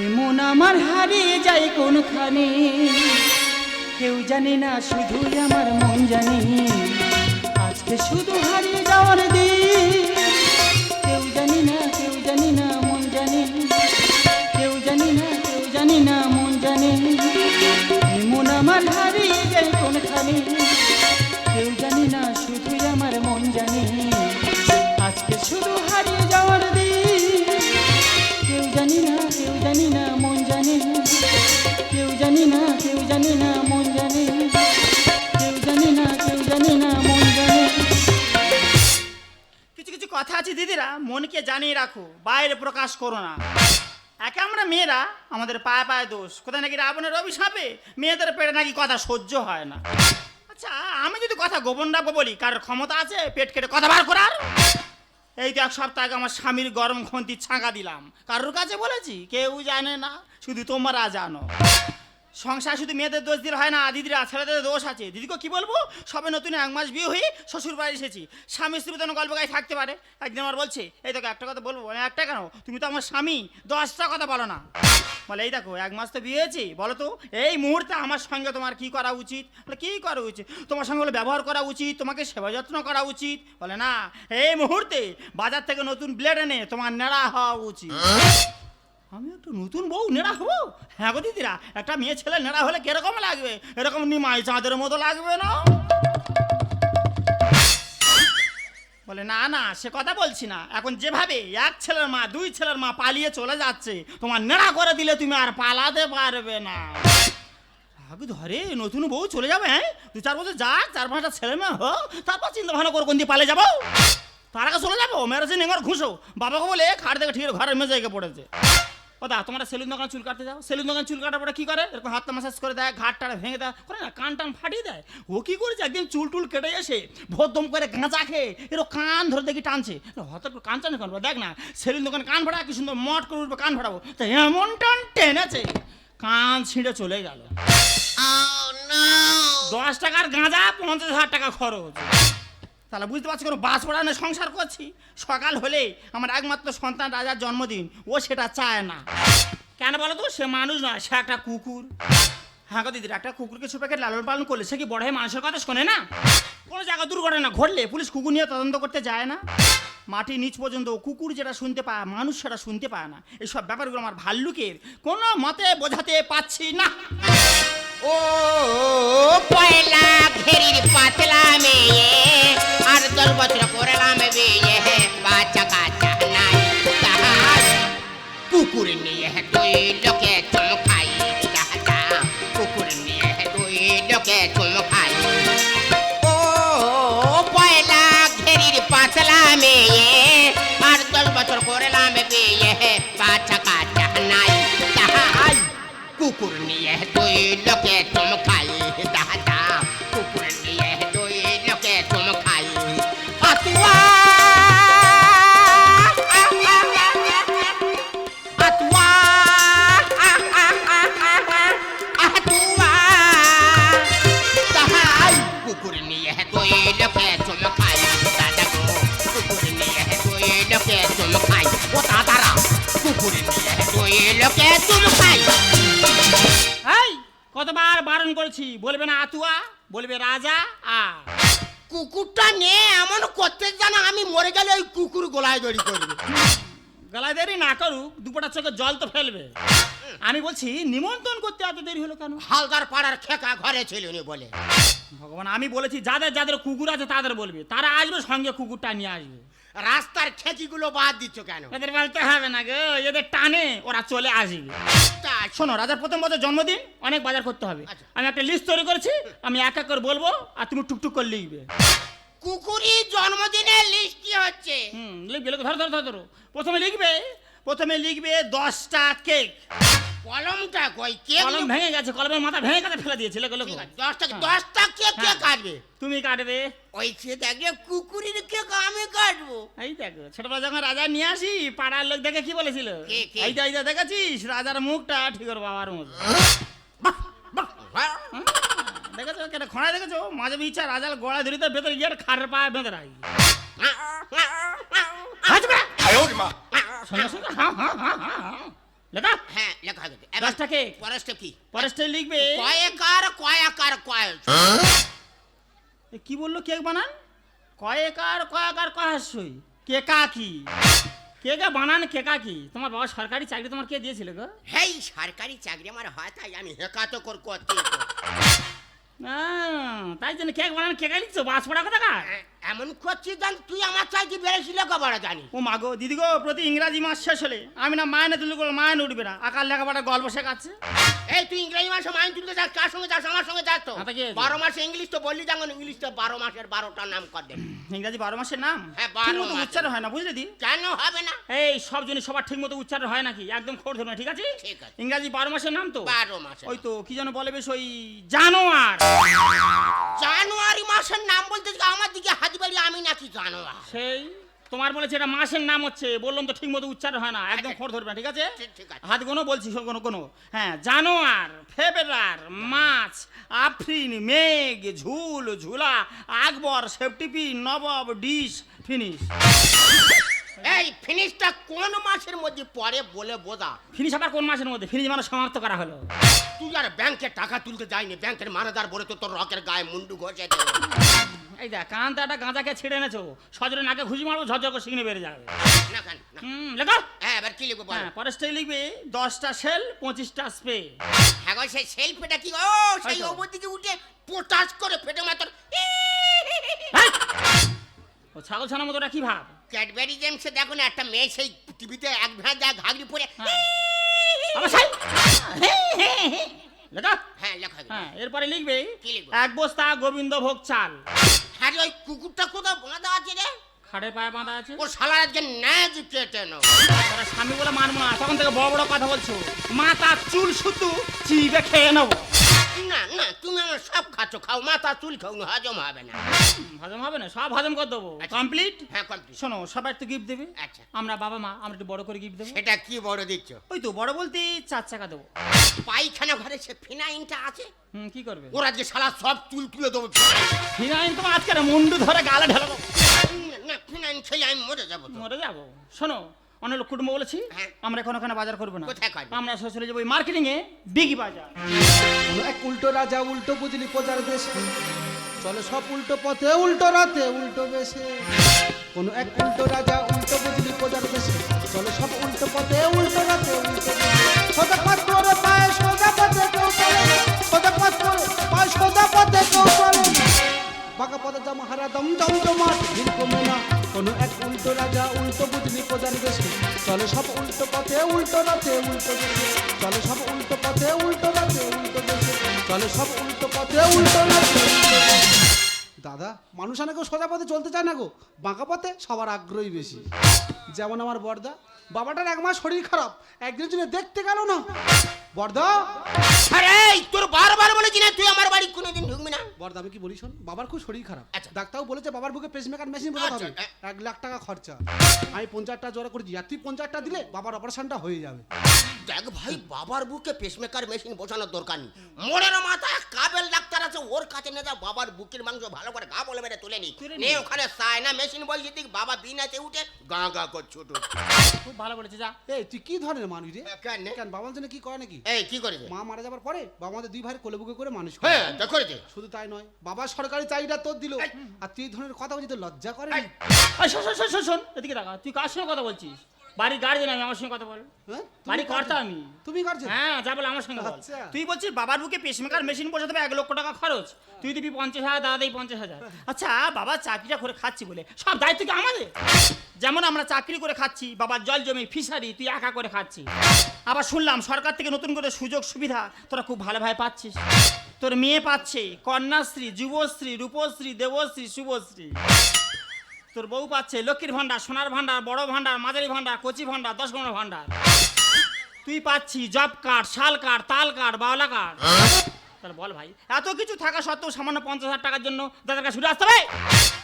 এমন আমার হারিয়ে যায় কোনখানে, কেউ জানে না শুধুই আমার মন জানে। আজকে শুধু হারিয়ে যাওয়ার দিন, কেউ জানি না, কেউ জানি না, মন জানে। কেউ জানি না, কেউ জানি না, মন জানে। এমন আমার হারিয়ে যায় কোনখানে, কেউ জানি না শুধুই আমার মন জানে। আজকে শুধু হারিয়ে যাওয়ার দিন, কেউ জানি না, কেউ জানি না, মন জানে। কেউ জানি না, কেউ জানি না, মন জানে। কেউ জানি না, কেউ জানি না, মন জানে। কিছু কিছু কথা আছে দিদিরা, মনকে জানিয়ে রাখো, বাইরে প্রকাশ করো না। একে আমরা মেয়েরা, আমাদের পায়ে পায়ে দোষ। কোথায় নাকি রাবণের অভিশাপে মেয়েদের পেটে নাকি কথা সহ্য হয় না। আচ্ছা, আমি যদি কথা গোপন রাখবো বলি, কারোর ক্ষমতা আছে পেট কেটে কথা বার করার? এই তো এক সপ্তাহ আগে আমার স্বামীর গরম খন্তি ছাঁকা দিলাম। কারোর কাছে বলেছি? কেউ জানে না, শুধু তোমরা জানো। সংসার শুধু মেয়েদের দোষ দিলে হয় না দিদিরা, ছেলেদের দোষ আছে। দিদিকে কি বলবো, সবে নতুন 1 মাস বিয়ে হয়ে শ্বশুর বাড়ি এসেছি। স্বামী স্ত্রী তো গল্প গায়ে থাকতে পারে। একদিন আমার বলছে, এই দেখো একটা কথা বলবো। একটা কেন, তুমি তো আমার স্বামী, 10টা কথা বলো না। বলে এই দেখো 1 মাস তো বিয়ে হয়েছি, বলো তো এই মুহূর্তে আমার সঙ্গে তোমার কি করা উচিত? বলে কি করা উচিত? তোমার সঙ্গে বলে ব্যবহার করা উচিত, তোমাকে সেবা যত্ন করা উচিত। বলে না, এই মুহূর্তে বাজার থেকে নতুন ব্লেড এনে তোমার নেড়া হওয়া উচিত। আমি একটু নতুন বউ নেড়া হবো? হ্যাঁ গো দিদিরা, একটা মেয়ে ছেলে নেড়া হলে কিরকম লাগবে? এরকম নিমাই চাঁদের মতো লাগবে না? বলে না না, সে কথা বলছি না। এখন যেভাবে 1 ছেলের মা 2 ছেলের মা পালিয়ে চলে যাচ্ছে, তোমার নেড়া করে দিলে তুমি আর পালাতে পারবে না। আগে ধরে নতুন বউ চলে যাবে, হ্যাঁ 2-4 বছর যাক, 4-5টা ছেলে মেয়ে হোক, তারপর চিন্তা ভাবনা করে কোন দিয়ে পালিয়ে যাবো। তার আগে চলে যাবো মেরেছে নেঙর ঘুষো। বাবাকে বলে খাট থেকে ঠিক ঘরের মেঝে পড়েছে। ও দা, তোমরা সেলুন দোকান চুল কাটতে যাও, সেলুন দোকান চুল কাটার পরে কি করে? এরকম হাতটা ম্যাসাজ করে দেয়, ঘাট টাড়া ভেঙে দেয়, করে না কান টান ফাটিয়ে দেয়। ও কি করেছে, একদিন চুল টুল কেটে এসে ভোদ্দম করে গাঁজা খেয়ে এরকম কান ধরে দেখি টানছে। হঠাৎ কান টানে কেন? দেখ না সেলুন দোকান কান ফাটা, কি সুন্দর মট করে উঠবে কান ফাটাবো, তা এমন টান টেনেছে কান ছিঁড়ে চলে গেল। 10 টাকার গাঁজা 50,000 টাকা খরচ। তাহলে বুঝতে পারছি কোনো বাস পড়া না, সংসার করছি। সকাল হলে আমার একমাত্র সন্তান রাজার জন্মদিন, ও সেটা চায় না। কেন বলো তো? সে মানুষ নয়, সে একটা কুকুর। হ্যাঁ গো দিদির, একটা কুকুরকে ছোটকে লালন পালন করলে সে কি বড় হয়ে মানুষের কথা শোনে না? কোনো জায়গায় দুর্ঘটনা ঘটলে পুলিশ কুকুর নিয়ে তদন্ত করতে যায় না? মাটির নিচ পর্যন্ত কুকুর যেটা শুনতে পায়, মানুষ সেটা শুনতে পায় না। এইসব ব্যাপারগুলো আমার ভাল্লুকের কোনো মতে বোঝাতে পারছি না। ও পয়লা ঘেরির পাতলা মেয়ে, আর 10 বছর করলাম বিয়ে, বাচ্চা কাচ্চা নাই তাহার। কুকুর নিয়ে 2 লোকে চমকাই, কুকুর নিয়ে 2 লোকে চমকাই। ও পয়লা ঘেরির পাতলা মেয়ে, আর 10 বছর করলাম বিয়ে, বাচ্চা কাচ্চা নাই তাহার। কুকুর নিয়ে 2 লোকে চমকাই, দাদা কুকুর নিয়ে 2 লোকে চমকাই। আতুয়া আতুয়া আতুয়া, তাহাই কুকুর নিয়ে 2 লোকে চমকাই, দাদা গো কুকুর নিয়ে 2 লোকে চমকাই। ও দাদারা কুকুর নিয়ে 2 লোকে চমকাই। এই কতবার বারণ করেছি, বলবে না আতুয়া, বলবে রাজা। কুকুরটা নিয়ে এমন করতে জানা, আমি মরে গেলে ওই কুকুর গলায় দড়ি করবে। গলায় দেরি না করুক, দুপোটা চোখে জল তো ফেলবে। আমি বলছি নিমন্ত্রণ করতে এত দেরি হলো কেন? হালদার পাড়ার খেকা ঘরে ছিল নি বলে। ভগবান, আমি বলেছি যাদের যাদের কুকুর আছে তাদের বলবে, তারা আসবে, সঙ্গে কুকুরটা নিয়ে আসবে। রাস্তার খেকিগুলো বাদ দিচ্ছ কেন? এদের বলতে হবে না গো, এদের টানে ওরা চলে আসবে। তা শোনো, রাজার প্রথম বছর জন্মদিন, অনেক বাজার করতে হবে। আচ্ছা। আমি একটা লিস্ট তৈরি করেছি, আমি এক এক করে বলবো আর তুমি টুকটুক করে লিখবে। কুকুরি জন্মদিনের লিস্ট কি হচ্ছে? লিখবে, ধরো ধরো ধরো ধরো। প্রথমে লিখবে 10টা কেক। কলমটা কই? কে কলম ভেঙে গেছে, কলমের মাথা ভেঙে কাটে ফেলে দিয়েছে। লেখো 10টা কেক কে কাটবে? তুমি কাটবে। ওই সে দেখলে কুকুরির কেক আমি কাটবো। এই দেখো, ছোটবেলা যখন রাজা নিয়ে আসি, পাড়ার লোক দেখে কি বলেছিল? কে? এই দেখেছিস রাজার মুখটা ঠিক ওর বাবার মতো। দেখেছো কেন খোঁড়া? দেখেছো মাঝে ইচ্ছা রাজার গড়া ধরিতে ভেতরে গিয়ে খারের পায়ে বেঁধে রাখি। সঙ্গে সঙ্গে লেখা হ্যাঁ লেখা গেছে দশটা কেক পরেরটা কি পরেরটা লিখবে কয়েকার এ কি বললো কেক বানান কয়েকার কহাসই কেকা কি কেকা বানান কেকা কি তোমার বাবা সরকারি চাকরি তোমার কে দিয়েছিল গো হেই সরকারি চাকরি আমার হয় তাই আমি হেকাতো করতে না তাই জন্য কেক বানান কেকা লিখছো বাস পড়া কথা কা এমন করছিস জান তুই আমার চাইতে বেড়েছিল কবার জানি ও মাগো দিদি গো প্রতি ইংরাজি মাস শেষ হলে আমি না মায়না তুলি করে মায়না উঠবে না আকার লেখাপড়া গল্প শেখাচ্ছে এই তুই ইংরেজি মাসে মাইন তুলতে যাস কার সঙ্গে যাস আমার সঙ্গে যাস তো হ্যাঁ, তা কি হয়েছে? 12 মাসে ইংলিশ তো বললি যেমন ইংলিশ তো 12 মাসের 12টা নাম কর দে ইংরাজি 12 মাসের নাম হ্যাঁ, 12 ঠিক মতো মাসের। উচ্চারণ হয় না বুঝলে দি কেন হবে না এই সব জিনিস সবার ঠিক মতো উচ্চারণ হয় নাকি একদম খোর ধরবে ঠিক আছে ঠিক আছে। ইংরাজি 12 মাসের নাম তো 12 মাসে ওই তো কি যেন বলে বেশ ওই জানোয়ার জানুয়ারি মাসের নাম বলতে গিয়ে আমার দিকে হাত বাড়িয়ে আমি নাকি জানোয়ার সেই তোমার বলেছে এটা মাসের নাম হচ্ছে বললাম তো ঠিক মতো উচ্চারণ হয় না একদম খোর ধরবে না, ঠিক আছে ঠিক আছে। হাত গোনো বলছি কোনো হ্যাঁ জানোয়ার ফেব্রুয়ার মাছ আফরিন মেঘ ঝুল ঝুলা আকবর সেফটিপি নবাব ডিশ ফিনিশ এই ফিনিশটা কোন মাসের মধ্যে পরে বলে বোঝা ফিনিশ আবার কোন মাসের মধ্যে ফিনিশ মানে সমাপ্ত করা হলো তুই আর ব্যাংকে টাকা তুলতে যায়নি ব্যাংকের ম্যানেজার বলে তো তোর রকের গায়ে মুন্ডু ঘষে দেবে এই দেখ কান্তাটা গাঁজাকে ছেড়ে এনেছো সজরে নাকে ঘুষি মারবো ঝরঝর করে শিখনে বেড়ে যাবে না কেন না। লেখো হ্যাঁ এবার কি লিখবো বল হ্যাঁ পরেরটাই লিখবে 10টা সেল 25টা স্প্রে হ্যাঁ গো, সেই সেলফিটা কি ও সেই হয়তো। ওপর দিকে উঠে পোটাস করে ফেটে মাত্র ও ছাগল ছানার মতো ওটা কি ভাব ক্যাডবেরি জেমসে দেখো না একটা মেয়ে সেই টিভিতে এক ভেজা ঘাগরি পরে হ্যাঁ। আবার সাই লেখো হ্যাঁ লেখা গেছে। হ্যাঁ এরপরে লিখবে কি লিখবো? 1 বস্তা গোবিন্দভোগ চাল আরে ওই কুকুরটা কোথাও বাঁধা আছে রে খাড়ে পায়ে বাঁধা আছে ও শালা আজকে ন্যাজ কেটে নো তারা স্বামী বলে মানবো না তখন থেকে বড় বড় কথা বলছো মাথা চুল শুধু চিবে খেয়ে নেবো না না তুমি আমার সব খাচ্ছ খাও মাথা চুল খাও না হজম হবে না হজম হবে না সব হজম করে দেবো আচ্ছা। কমপ্লিট হ্যাঁ কমপ্লিট শোনো সবাই একটু গিফট দেবে আচ্ছা আমরা বাবা মা আমরা একটু বড় করে গিফট দেবো সেটা কি বড় দিচ্ছ ওই তো বড় বলতে 4 চাকা দেবো পায়খানা ঘরে সে ফিনাইনটা আছে কি করবে ওরা আজকে শালা সব চুল তুলে দেবো ফিনাইন তোমার আজকে মুন্ডু ধরে গালে ঢালাবো না ফিনাইন খেলে আমি মরে যাবো তো মরে যাবো শোনো অনেক লোক কুটুম্ব বলেছি হ্যাঁ। আমরা এখন ওখানে বাজার করবো না কোথায় করবে? আমরা সরাসরি যাবো মার্কেটিং এ বিগি বাজার কোনো এক উল্টো রাজা উল্টো বুঝলি প্রজার দেশে চলো সব উল্টো পথে উল্টো রাতে উল্টো বেশে কোনো এক উল্টো রাজা উল্টো বুঝলি প্রজার দেশে চলো সব উল্টো পথে উল্টো রাতে উল্টো বেশে সোজা পথ করে পায় সোজা পথে কেউ চলে না। সোজা পথ করে পায় সোজা পথে কেউ চলে না। বাঁকা পথে জামা হারা দম জমজমাট ভিড় কমে না কোনো এক উল্টো রাজা উল্টো বুঝলি প্রজার দেশে চলো সব উল্টো পথে উল্টো রাতে উল্টো বেশে চলো সব উল্টো পথে উল্টো রাতে উল্টো বেশে চলো সব উল্টো পথে উল্টো রাতে উল্টো বেশে। দাদা মানুষ অনেকে সোজা পথে চলতে চায় না গো বাঁকা পথে সবার আগ্রহী বেশি যেমন আমার বর্দা বাবাটার 1 মাস শরীর খারাপ একদিনের জন্য দেখতে গেল না বর্দা আরে এই, তোর বারবার বলেছি না তুই আমার বাড়ি কোনোদিন ঢুকবি না বর্দা আমি কি বলি শোন বাবার খুব শরীর খারাপ আচ্ছা। ডাক্তারও বলেছে বাবার বুকে পেসমেকার মেশিন বসাতে হবে আচ্ছা, 1 লাখ টাকা খরচা আমি 50টা জোড়া করেছি আর তুই 50টা দিলে বাবার অপারেশনটা হয়ে যাবে দেখ ভাই বাবার বুকে পেসমেকার মেশিন বসানোর দরকার নেই মোড়ের মাথায় কাবেল ডাক্তার আছে ওর কাছে নিয়ে যা বাবার বুকের মাংস ভালো করে গা বলে মেরে তুলে নি নে ওখানে সায়না মেশিন বসিয়ে দিক বাবা বিনাতে উঠে গা গা কর ছোট খুব ভালো বলেছে যা এই তুই কি ধরনের মানুষ রে কেন কেন বাবার জন্য কি করে নাকি এই কি করেছে মা মারা যাবার পরে বাবা আমাদের 2 ভাইয়ের কোলে বুকে করে মানুষ করে হ্যাঁ তা করেছে শুধু তাই নয় বাবা সরকারি চাকরিটা তোর দিল আর তুই এই ধরনের কথা বলছিস তো লজ্জা করে না? এই শোন এদিকে টাকা তুই কার সঙ্গে কথা বলছিস বাড়ি গার্জেন আমি আমার সঙ্গে কথা বল হ্যাঁ বাড়ি কর্তা আমি তুমি করছো হ্যাঁ যা বলে আমার সঙ্গে বল আচ্ছা। তুই বলছিস বাবার বুকে পেসমেকার মেশিন বসাতে হবে 1 লক্ষ টাকা খরচ তুই দিবি 50,000 দাদা দেই 50,000 আচ্ছা বাবা চাকরিটা করে খাচ্ছি বলে সব দায়িত্ব কি আমাদের যেমন আমরা চাকরি করে খাচ্ছি বাবার জল জমি ফিশারি তুই একা করে খাচ্ছিস আবার শুনলাম সরকার থেকে নতুন করে সুযোগ সুবিধা তোরা খুব ভালোভাবে পাচ্ছিস তোর মেয়ে পাচ্ছে কন্যাশ্রী যুবশ্রী রূপশ্রী দেবশ্রী শুভশ্রী তোর বউ পাচ্ছে লক্ষ্মীর ভান্ডার সোনার ভান্ডার বড় ভান্ডার মাঝারি ভান্ডার কচি ভান্ডার 10 গণের ভান্ডার তুই পাচ্ছি জব কার্ড শাল কার্ড তাল কার্ড বাওলা কার্ড তাহলে বল ভাই এত কিছু থাকা সত্ত্বেও সামান্য 50,000 টাকার জন্য দাদার কাছে ছুটে আসতে হবে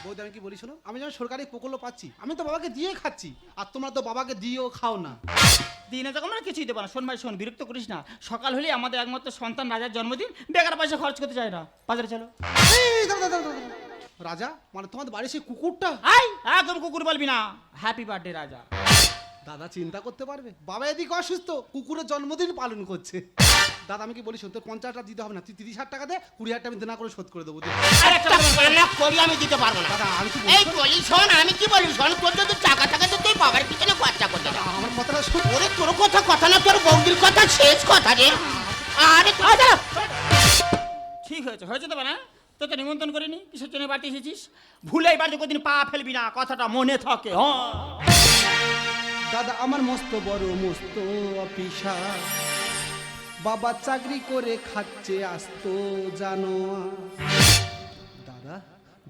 বৌদি আমি কি বলি শোনো আমি যখন সরকারি প্রকল্প পাচ্ছি আমি তো বাবাকে দিয়ে খাচ্ছি আর তোমরা তো বাবাকে দিয়েও খাও না দিনে যখন আমরা কিছুই দেবো না শোন ভাই শোন বিরক্ত করিস না সকাল হলেই আমাদের একমাত্র সন্তান রাজার জন্মদিন বেকার পয়সা খরচ করতে চাই না বাজারে চলো এই, দাঁড়া, দাঁড়া, দাঁড়া, দাঁড়া। রাজা মানে তোমাদের বাড়ির সেই কুকুরটা আই একদম কুকুর বলবি না হ্যাপি বার্থডে রাজা দাদা চিন্তা করতে পারবে, বাবা এদিকে অসুস্থ, কুকুরের জন্মদিন পালন করছে। দাদা আমি কি বলি শোন, তোর 50,000 দিতে হবে না, তুই 30,000 টাকা দে, 20,000 টাকা আমি দেনা করে শোধ করে দেবো। একটা পানা করি আমি দিতে পারবো না। দাদা আমি কি এই বলি শোন, আমি কি বলি শোন, তোর যদি টাকা থাকে তো তুই বাবার পিছনে খরচা করতে যা। আমার কথাটা শোন। ওরে তোর কথা না, তোর বৌদির কথা শেষ কথা রে। আরে ঠিক হয়েছে হয়েছে তো না, তো তো নিমন্ত্রণ করিনি, কিসের জন্য বাড়িতে এসেছিস? ভুলে এই বাড়িতে কোনদিন পা ফেলবি না, কথাটা মনে থাকে। হ্যাঁ দাদা আমার মস্ত বড় মস্ত অফিসার, বাবা চাকরি করে খাচ্ছে আসতো জানো। দাদা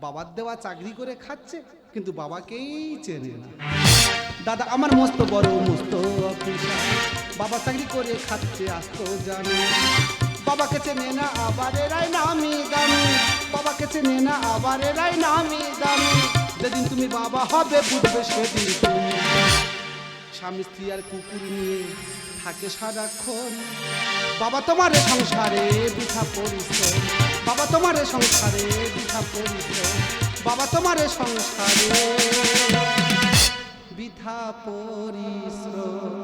বাবার দেওয়া চাকরি করে খাচ্ছে, কিন্তু বাবাকেই চেনে না। দাদা আমার মস্ত বড় মস্ত অফিসার, বাবা চাকরি করে খাচ্ছে আসতো জানো। বাবাকে চেনে না আবার এরাই নামি দামি, বাবাকে চেনে না আবার এরাই নামি দামি। যেদিন তুমি বাবা হবে বুঝবে সেদিন তুমি। স্বামী স্ত্রী আর কুকুর নিয়ে থাকে সারাক্ষণ, বাবা তোমার সংসারে বৃথা পরিশ্রম, বাবা তোমার সংসারে বৃথা পরিশ্রম, বাবা তোমার সংসারে বৃথা পরিশ্রম।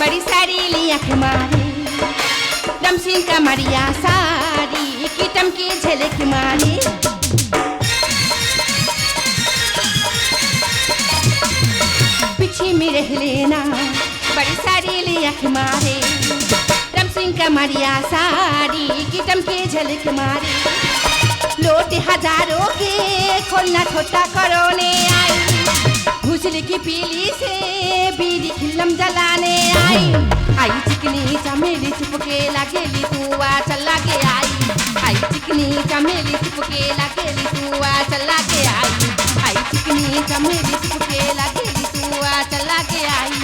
बड़ी सारी लिया मारी दमसिंह का मरिया सारी कीटम की झलक मारी। पीछे में रह लेना बड़ी सारी लिया मारे दमसिंह का मरिया सारी कीटम की झलक मारी। लोटे हजारों के खोलना छोटा करोने आई, घुसली की पीली से बीड़ी खिल्लम जलाने आई। आई चिकनी चमेली चुपके लगेली तू आ चला के आई, आई चिकनी चमेली चुपके लगेली तू आ चला के आई, आई चिकनी चमेली चुपके लगेली तू आ चला के आई,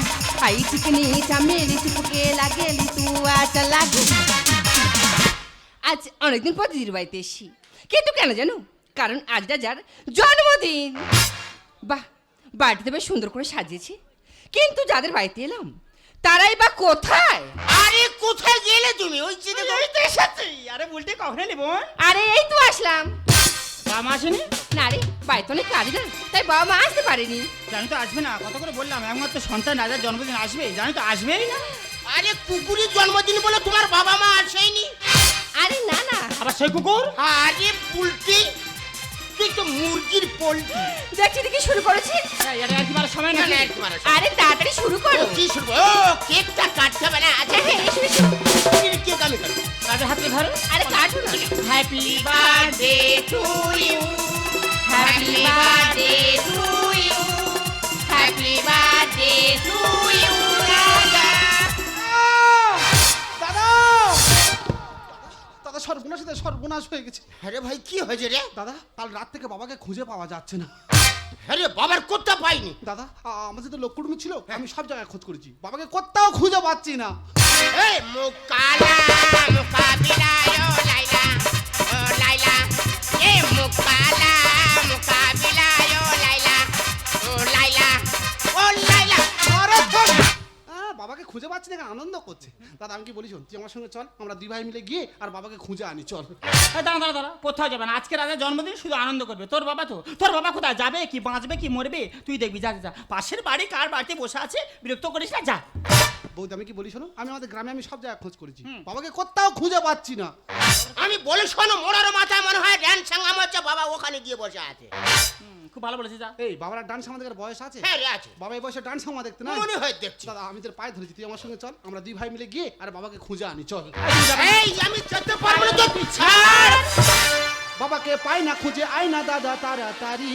आई चिकनी चमेली चुपके लगेली तू आ चला के। আজ অনেকদিন পর দিদির বাড়িতে এসেছি, কিন্তু কেন জানো? কারণ আজ রাজার জন্মদিন। বাহ, বাড়িতে বেশ সুন্দর করে সাজিয়েছে, কিন্তু যাদের বাড়িতে এলাম তারাই বা কোথায়? আরে কোথায় গেলে তুমি? ওই চিনে এই তো এসেছি। আরে বলতে কখন এলি বোন? আরে এই তো আসলাম। বাবা মা আসেনি? না রে, বাড়িতে অনেক কাজ না, তাই বাবা মা আসতে পারেনি। জানি তো আসবে না, কত করে বললাম একমাত্র সন্তান রাজার জন্মদিন আসবে, জানি তো আসবেই না। আরে কুকুরের জন্মদিন বলে তোমার বাবা মা আসেনি? আরে না না, আবার সেই কুকুর? আরে পুলটি, তুই তো মুরগির পোল্ট্রি। দেখছি দেখি শুরু করেছি। এই, এটা আর কি মারার সময় না নাকি? না একটু মারা। আরে তাড়াতাড়ি শুরু করো। ও কি শুরু? ও কেকটা কাটতে হবে না? আচ্ছা হ্যাঁ, এসো, এসো। কেক আমি কাটবো। রাজার হাতে ধরো। আরে কাটো না। Happy birthday to you, happy birthday to you, happy birthday to you Raja. দাদা দাদা সর্বনাশ, সর্বনাশ হয়ে গেছে। আরে ভাই কি হয়েছে রে? দাদা কাল রাত থেকে বাবাকে খুঁজে পাওয়া যাচ্ছে না। আরে বাবার কোথা পাইনি? দাদা আমাদের তো লোককুটুমি ছিল, আমি সব জায়গায় খোঁজ করেছি, বাবাকে কোথাও খুঁজে পাচ্ছি না। এই মুকালা মুকাবিলায়ো লাইলা, ও লাইলা, এ মুকালা মুকাবিলায়ো লাইলা, ও লাইলা, ও লাইলা। আরে থাম। বাবাকে খুঁজে পাচ্ছি না, আনন্দ করছে। দাদা আমি কি বলি শোন, তুই আমার সঙ্গে চল, আমরা দুই ভাই মিলে গিয়ে আর বাবাকে খুঁজে আনি, চল। এই দাঁড়া দাঁড়া দাঁড়া, কোথাও যাবে না, আজকে রাজার জন্মদিন, শুধু আনন্দ করবে। তোর বাবা তো, তোর বাবা কোথায় যাবে, কি বাঁচবে কি মরবে তুই দেখবি, যা যা। পাশের বাড়ি কার বাড়িতে বসে আছে, বিরক্ত করিস না, যা। বৌদি আমি কি বলি শোনো, আমি আমাদের গ্রামে আমি সব জায়গায় খোঁজ করেছি, বাবাকে কোথাও খুঁজে পাচ্ছি না। আমি বলি শোনো, মোড়ার মাথায় মনে হয় ড্যান সাঙ্গাম হচ্ছে, বাবা ওখানে গিয়ে বসে আছে। খুব ভালো বলেছিস, যা। এই বাবার ডান্স আমাদের বয়স আছে? হ্যাঁ রে আছে, বাবা এই বয়সে ডান্স আমার দেখতে না। মনে হয় দেখছি। দাদা আমি তোর পায়ে ধরেছি, তুই আমার সঙ্গে চল, আমরা দুই ভাই মিলে গিয়ে আর বাবাকে খুঁজে আনি, চল। এই আমি যেতে পারবো না তো, ছাড়। বাবাকে পাই না, খুঁজে আয় না দাদা তাড়াতাড়ি।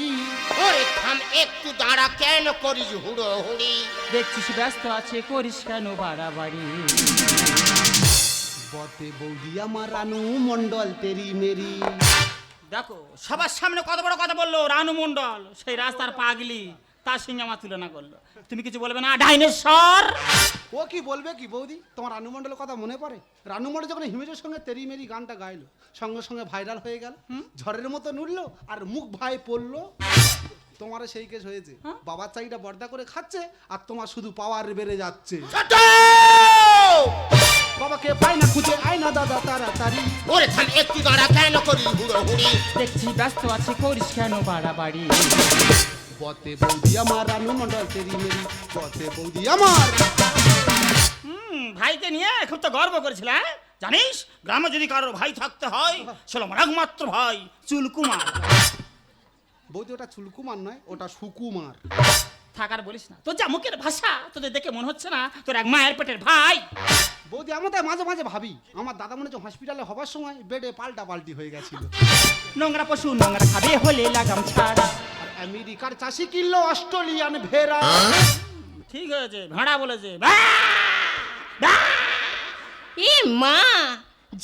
ওরে থাম একটু দাঁড়া, কেন করিস হুড়ো হুড়ি? দেখছিস ব্যস্ত আছে, করিস কেন বাড়াবাড়ি? বতে বৌদি আমার রানু মন্ডল তেরি মেরি। দেখো সবার সামনে কত বড় কথা বললো, রানু মণ্ডল, সেই রাস্তার পাগলি, তার সঙ্গে আমার তুলনা করলো। তুমি কিছু বলবে না, ডাইনোসর? ও কি বলবে কি বৌদি, তোমার রানু মণ্ডলের কথা মনে পড়ে? রানু মণ্ডল যখন হিমেশের সঙ্গে তেরি মেরি গানটা গাইলো, সঙ্গে সঙ্গে ভাইরাল হয়ে গেল, ঝড়ের মতো নুড়লো আর মুখ ভাই পড়লো। তোমার সেই কেস হয়েছে, বাবার চাকরিটা বর্দা করে খাচ্ছে আর তোমার শুধু পাওয়ার বেড়ে যাচ্ছে। বাবাকে পাই না খুঁজে আয় না দাদা তাড়াতাড়ি। ওরে থাম একটু দাঁড়া, কেন করি হুড়োহুড়ি? দেখছি ব্যস্ত আছে, করিস কেন বাড়াবাড়ি? বতে বৌদি আমার রানু মণ্ডল তেরি মেরি, বতে বৌদি আমার। ভাইকে নিয়ে খুব তো গর্ব করেছিল, হ্যাঁ? জানিস গ্রামে যদি কারোর ভাই থাকতে হয় ছিল আমার একমাত্র ভাই চুলকুমার। বৌদি ওটা চুলকুমার নয়, ওটা সুকুমার। থাকার বলিস না, তোর যা মুখের ভাষা, তোদের দেখে মনে হচ্ছে না তোর এক মায়ের পেটের ভাই। বৌদি আমরা তাই মাঝে মাঝে ভাবি আমার দাদা মনে হচ্ছে হসপিটালে হবার সময় বেডে পাল্টা পাল্টি হয়ে গেছিল। নোংরা পশু নোংরা খাবে, হলে লাগাম ছাড়া। আর আমেরিকার চাষি কিনলো অস্ট্রেলিয়ান ভেড়া। ঠিক হয়েছে, ভেড়া বলেছে। এ মা,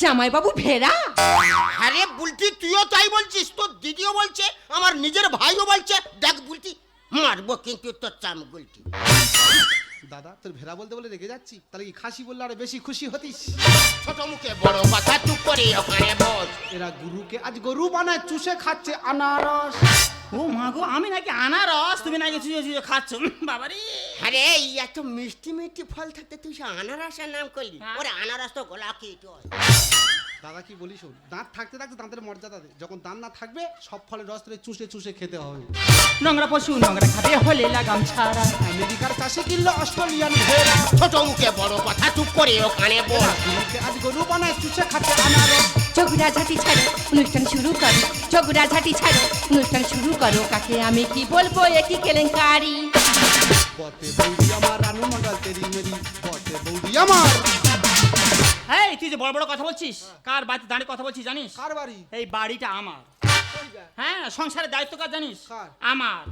জামাইবাবু ভেড়া? আরে বুলটি, তুইও তাই বলছিস, তোর দিদিও বলছে, আমার নিজের ভাইও বলছে। দেখ বুলটি, মারবো কিন্তু তোর চাম গুলটি। দাদা তোর ভেড়া বলতে বলে রেগে যাচ্ছি, তাহলে কি খাসি বললে আরো বেশি খুশি হতিস? ছোট মুখে বড় কথা, চুপ করে ওখানে বস। এরা গুরুকে আজ গরু বানায় চুষে খাচ্ছে আনারস। ও মা গো, আমি নাকি আনারস, তুমি নাকি চুজে চুজে খাচ্ছ। বাবারে, আরে এই এত মিষ্টি মিষ্টি ফল থাকতে তুই সে আনারসের নাম করলি? ওরে আনারস তো গোলাকি তো। দাদা কি বলিস, দাঁত থাকতে থাকতে দাঁতের মর্যাদা দে, যখন দাঁত না থাকবে সব ফলের রস ধরে চুষে চুষে খেতে হবে। নোংরা পশু নোংরা খাবে, হলে লাগাম ছাড়া। আমেরিকার চাষি কিনলো অস্ট্রেলিয়ান ভেড়া। ছোট মুখে বড় কথা, চুপ করে ওখানে বস। গুরুকে আজ গরু বানায় চুষে খাচ্ছে আনারস। ঝগড়া ঝাঁটি ছাড়ো, অনুষ্ঠান শুরু করো। ঝগড়া ঝাঁটি ছাড়ো, অনুষ্ঠান শুরু করো। কাকে আমি কি বলবো, একই কেলেঙ্কারি। বতে বৌদি আমার রানু মণ্ডল তেরি মেরি, বতে বৌদি আমার। এই তুই যে বড় বড় কথা বলছিস, কার বাড়িতে দাঁড়িয়ে কথা বলছিস জানিস? কার বাড়ি? এই বাড়িটা আমার। হ্যাঁ, সংসারের দায়িত্ব কার জানিস? কার? আমার।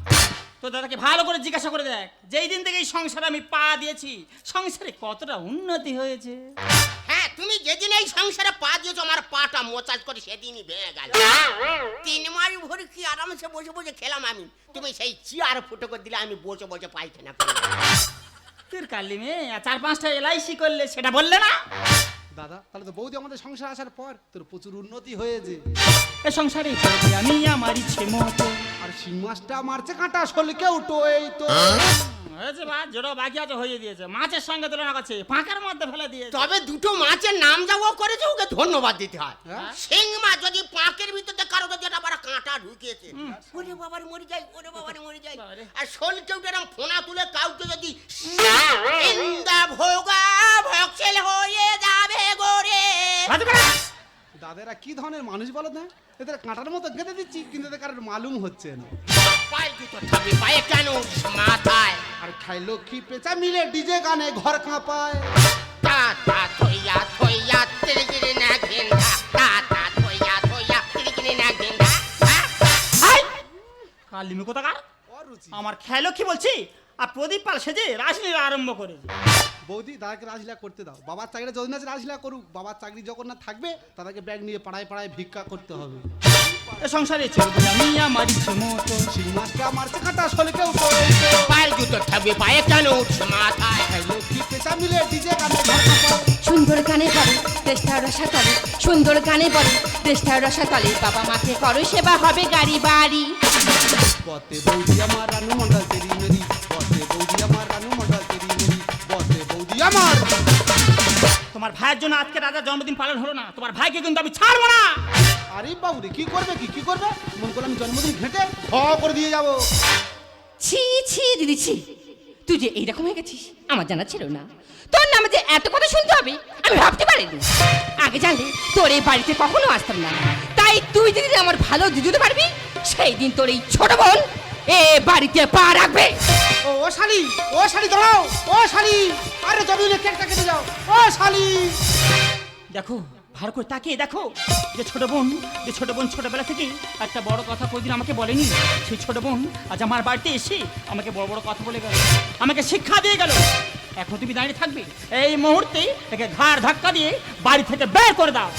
তো দাদাকে ভালো করে জিজ্ঞাসা করে দেখ, যেই দিন থেকে এই সংসারে আমি পা দিয়েছি, সংসারে কতটা উন্নতি হয়েছে। হ্যাঁ, তুমি যেদিন এই সংসারে পা দিয়েছো, আমার পাটা মোচাজ করে সেদিনই ভেঙে গেল। 3 মাস ভরে কি আরামসে বসে বসে খেলাম আমি, তুমি সেই চেয়ার ফুটো করে দিলে আমি বসে বসে পাইখানা করলাম। তোর কালি মেয়ে 4-5টা এলআইসি করলে, সেটা বললে না? দাদা তাহলে তো বৌদি আমাদের সংসার আসার পর তোর প্রচুর উন্নতি হয়েছে। এ সংসারে চলবে আমি আমার ইচ্ছে মতো। আর শিং মাছটা মারছে কাঁটা শোলকে উঠো এই তো। হয়েছে বা যেটা বাকি আছে হয়ে দিয়েছে, মাছের সঙ্গে তুলনা করছে, ফাঁকার মধ্যে ফেলে দিয়েছে। তবে দুটো মাছের নাম যাও করেছে, ওকে ধন্যবাদ দিতে হয়। হ্যাঁ? শিং মাছ যদি পাঁকের ভিতরে কারো যদি একটা বড় কাঁটা ঢুকিয়েছে, ওরে বাবার মরে যায়, ওরে বাবার মরে যায়। বাবারে। আর শোল কেউ এরকম ফোনা তুলে কাউকে যদি ইন্দা ভোগা ভক্সেল হয়ে যাবে গোরে। দাদারা কি ধরনের মানুষ বলো না, এদের কাঁটার মতো গেঁথে দিচ্ছি কিন্তু এদের কারোর মালুম হচ্ছে না। পায়ে জুতো থাকবে পায়ে কেন মাথায়। আর খাই লক্ষ্মী পেঁচা মিলে ডিজে গানে ঘর কাঁপায়। তা তা থইয়া থইয়া তিরিগিরি না ঘেন্ডা, তা তা থইয়া থইয়া তিরিগিরি না ঘেন্ডা। কালিমি কোথাকার, অরুচি। আমার খেলো কি বলছি? আর প্রদীপ পাল সেজে রাজনীতি আরম্ভ করেছে। বৌদি দাদাকে রাজলীলা করতে দাও, বাবার চাকরি যতদিন আছে রাজলীলা করুক, বাবার চাকরি যখন না থাকবে তাদেরকে ব্যাগ নিয়ে পাড়ায় পাড়ায় ভিক্ষা করতে হবে। এ সংসারে চলবে আমি আমার ইচ্ছে মতো। শিং মাছটা মারছে কাঁটা শোলকে উঠো এই তো। পায়ে জুতো থাকবে পায়ে কেন মাথায়। খাই লক্ষ্মী পেঁচা মিলে ডিজে গানে ঘর কাঁপায়। সুন্দর গানে বলে দেশটা রসাতলে, সুন্দর গানে বলে দেশটা রসাতলে। বাবা মাকে করো সেবা, হবে গাড়ি বাড়ি। বতে বৌদি আমার রানু মণ্ডল তেরি মেরি, বতে বৌদি আমার রানু মণ্ডল তেরি মেরি, বতে বৌদি আমার। তোমার ভাইয়ের জন্য আজকে রাজার জন্মদিন পালন হলো না, তোমার ভাইকে কিন্তু আমি ছাড়বো না। আরে বাবু রে কি করবে কি করবে, মন করলাম জন্মদিন ঘেঁটে ঘ করে দিয়ে যাবো। ছি ছি দিদি ছি, তুই যে এইরকম হয়ে গেছিস আমার জানা ছিল না। তোর নামে যে এত কথা শুনতে হবে আমি ভাবতে পারিনি। আগে জানলে তোর এই বাড়িতে কখনো আসতাম না। তাই তুই যদি আমার ভালো দিতে পারবি, সেই দিন তোর এই ছোট বোন এ বাড়িতে পা রাখবে। ও শালি, ও শালি দাঁড়াও, ও শালি, আরে জমিনে কেকটা কেটে যাও, ও শালি। দেখো ভালো করে তাকিয়ে দেখো, যে ছোট বোন ছোটবেলা থেকে একটা বড় কথা কোনদিন আমাকে বলেনি, সেই ছোট বোন আজ আমার বাড়িতে এসে আমাকে বড় বড় কথা বলে গেল, আমাকে শিক্ষা দিয়ে গেল। এখন তুমি দাঁড়িয়ে থাকবে, এই মুহূর্তে একে ঘাড় ধাক্কা দিয়ে বাড়ি থেকে বের করে দাও।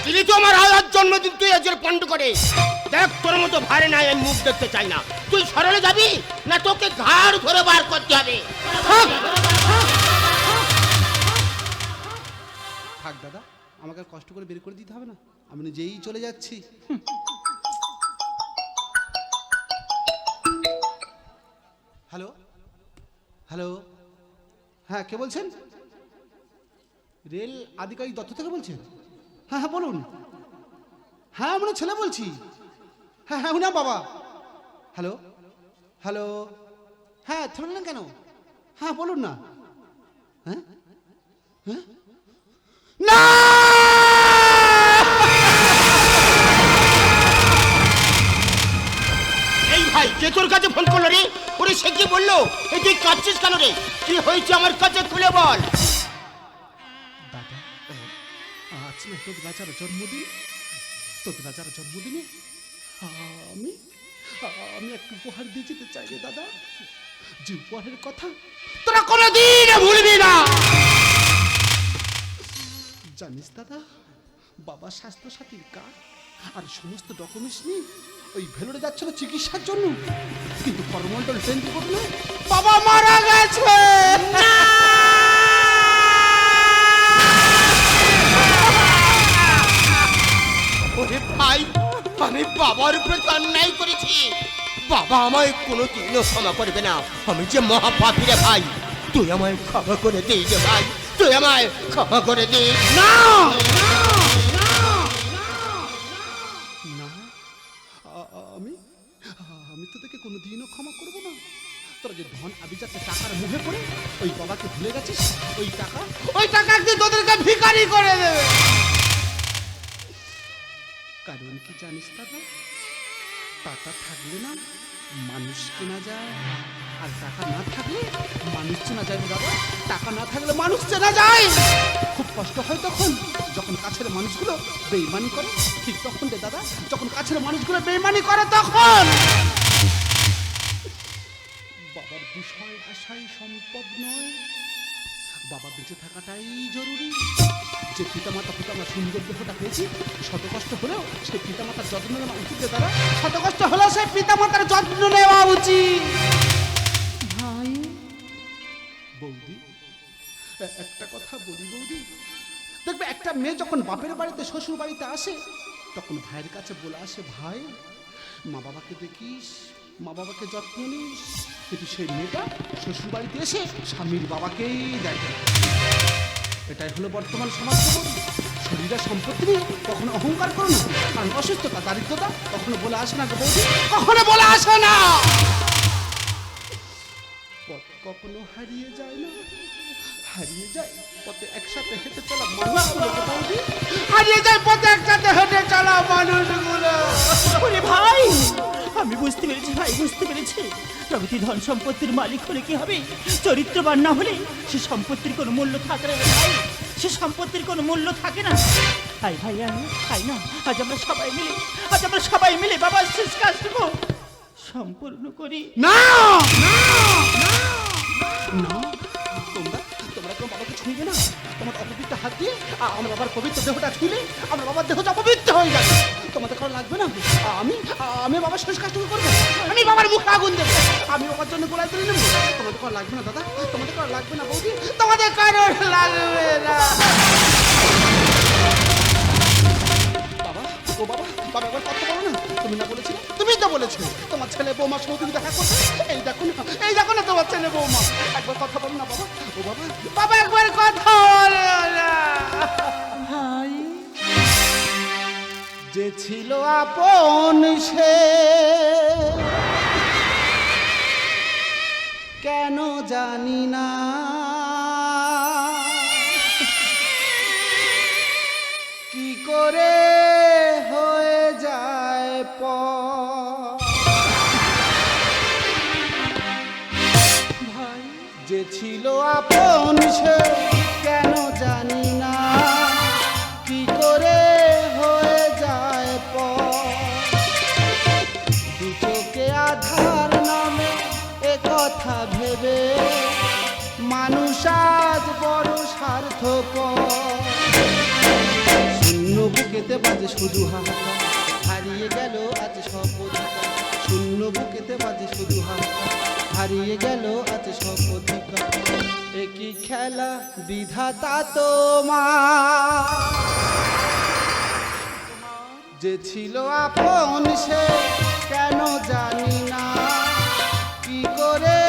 তিনি তো আমার আয়ার জন্মদিন তুই আজের পন্ড করে দেখ, তোর মতো ভারে নাই আমি মুখ দেখতে চাই না। তুই সরলে যাবি না তোকে ঘাড় ধরে বার করতে হবে। থাক দাদা, আমাকে আর কষ্ট করে বের করে দিতে হবে না, আমি নিজেই চলে যাচ্ছি। হ্যালো হ্যালো, হ্যাঁ কে বলছেন? রেল আধিকারিক দত্ত থেকে বলছেন? হ্যাঁ হ্যাঁ বলুন। হ্যাঁ আমি ছেলে বলছি। হ্যাঁ হ্যাঁ না বাবা। হ্যালো হ্যালো, হ্যাঁ থামলেন কেন? হ্যাঁ বলুন না। হ্যাঁ হ্যাঁ না, এই ভাই কে তোর কাছে ফোন করলো রে? ওরে সে কি বললো? এই তুই কাঁদছিস কেন রে? কি হয়েছে আমার কাছে খুলে বল। দাদা আজ না তোর রাজার জন্মদিন, তোর রাজার জন্মদিনে আমি আমি একটা উপহার দিয়ে যেতে চাই রে দাদা, যে উপহারের কথা তোরা কোনোদিন ভুলবি না। জানিস দাদা, বাবা স্বাস্থ্য সাথীর কার্ড আর সমস্ত ডকুমেন্টস নিয়ে ওই ভেলোরে যাচ্ছিল চিকিৎসার জন্য, কিন্তু করমন্ডল ট্রেন দুর্ঘটনায় বাবা মারা গেছে। ওরে ভাই, আমি বাবার উপরে তো অন্যায় করেছি, বাবা আমায় কোনোদিনও ক্ষমা করবে না, আমি যে মহাপাপী রে ভাই, তুই আমায় ক্ষমা করে দিই রে ভাই, তুই আমায় ক্ষমা করে দিই। না না, আমি আমি তোদেরকে কোনোদিনও ক্ষমা করব না। তোরা যে ধন আবিজাতে টাকার মুখে পড়ে ওই বাবাকে ভুলে গেছিস, ওই টাকা একদিন তোদেরকে ভিখারি করে দেবে। কারণ কি জানিস দাদা, টাকা থাকলে না মানুষ কেনা যায়, আর টাকা না থাকলে মানুষ চেনা যায় না দাদা। টাকা না থাকলে মানুষ চেনা যায়। খুব কষ্ট হয় তখন যখন কাছের মানুষগুলো বেইমানি করে, ঠিক তখন রে দাদা, যখন কাছের মানুষগুলো বেইমানি করে তখন। বাবার বিষয় আশাই সম্পদ নয়, বাবা বেঁচে থাকাটাই জরুরি। যে পিতামাতা সুন্দর দেহটা পেয়েছি, শত কষ্ট হলেও সেই পিতামাতার যত্ন নেওয়া উচিত রে দাদা, শত কষ্ট হলেও সেই পিতামাতার যত্ন নেওয়া উচিত। ভাই বৌদি, একটা কথা বলি বৌদি, দেখবে একটা মেয়ে যখন বাপের বাড়িতে শ্বশুর বাড়িতে আসে, তখন ভাইয়ের কাছে বলে আসে, ভাই মা বাবাকে দেখিস, মা বাবাকে যত্ন নিস, কিন্তু সেই মেয়েটা শ্বশুর বাড়িতে এসে স্বামীর বাবাকেই দেখে। এটাই হলো বর্তমান সমাজ। শরীরের সম্পত্তি নিয়ে কখনো অহংকার করো না, কারণ অসুস্থতা দারিদ্রতা কখনো বলে আসে না গো বৌদি, কখনো বলে আসে না। পথ কখনো হারিয়ে যায় না, হারিয়ে যায় পথে একসাথে হেঁটে চলা মানুষগুলো বৌদি, হারিয়ে যায় পথে একসাথে হেঁটে চলা মানুষগুলো। ওরে ভাই, আমি বুঝতে পেরেছি ভাই, বুঝতে পেরেছি। প্রভৃতি ধন সম্পত্তির মালিক হলে কি হবে, চরিত্রবান না হলে সে সম্পত্তির কোনো মূল্য থাকে না ভাই, সে সম্পত্তির কোনো মূল্য থাকে না। ভাই ভাই ভাই না, আজ আমরা সবাই মিলে বাবার শেষ কাজটুকু সম্পূর্ণ করি। না না না, তোমরা কেউ বাবাকে ছুঁইবে না। তোমার অপবিত্র হাত দিয়ে আমার বাবার পবিত্র দেহটা ছুঁলে আমার বাবার দেহটা অপবিত্র হয়ে যাবে। তোমাদের কারো লাগবে না। আমি বাবার শেষ কাজটুকু করবো, আমি বাবার মুখে আগুন দেবো, আমি বাবার জন্য গোলায় তুলে নেবো। তোমাদের কারো লাগবে না দাদা, তোমাদের কারো লাগবে না বৌদি, তোমাদের কারো লাগবে না। বাবা ও বাবা, বাবা একবার কথা বলো না। তুমি না বলেছিলে, তুমি তো বলেছিলে তোমার ছেলে বৌমার সঙ্গে তুমি দেখা করবে। এই দেখো না তোমার ছেলে বৌমা, একবার কথা বলো না বাবা। ও বাবা, বাবা একবার কথা বলো না। ভাই যে ছিল আপন সে কেন জানি না, কি করে হয়ে যায় ভাই যে ছিল আপন সে কেন জানি না, কি করে হয়ে যায় দু চোখে আধার নামে এ কথা ভেবে মানুষ আজ বড় স্বার্থপর। শূন্য বুকেতে বাজে শুধু হাহাকার, হারিয়ে গেল আজ সব অধিকার, শূন্য বুকেতে বাজে শুধু হাহাকার, হারিয়ে গেল আজ সব অধিকার। একই খেলা বিধাতা তোমার, যে ছিল আপন সে কেন জানি না, কি করে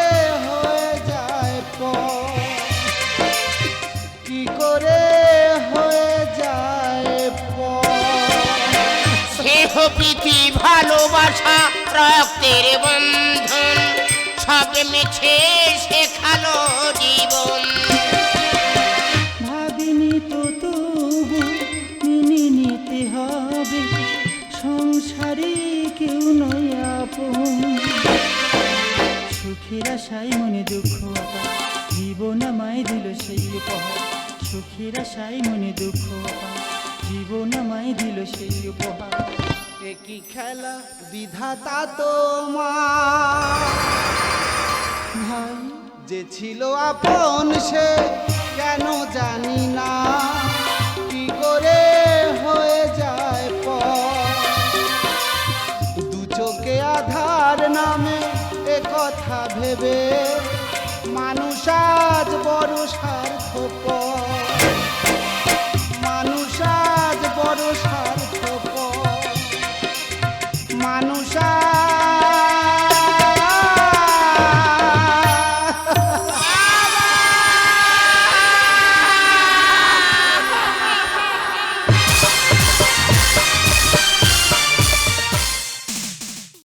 হয়ে যায় পর, কি করে হয়ে যায় পর। স্নেহ প্রীতি ভালোবাসা রক্তের বন্ধন, সব মিছে শেখালো জীবন। ভাবিনি তো তবু মেনে নিতে হবে, সংসারে কেউ নয় আপন। সুখের আশায় মনে দুঃখ আপা, জীবন আমায় দিল সেই উপহার। সুখের আশায় মনে দুঃখ আপা, জীবন আমায় দিল সেই উপহার। একই খেলা বিধাতা তোমার, ভাই যে ছিল আপন সে কেন জানি না, কি করে হয়ে যায় পর। দু চোখে আধার নামে এ কথা ভেবে মানুষ আজ বড় স্বার্থপর।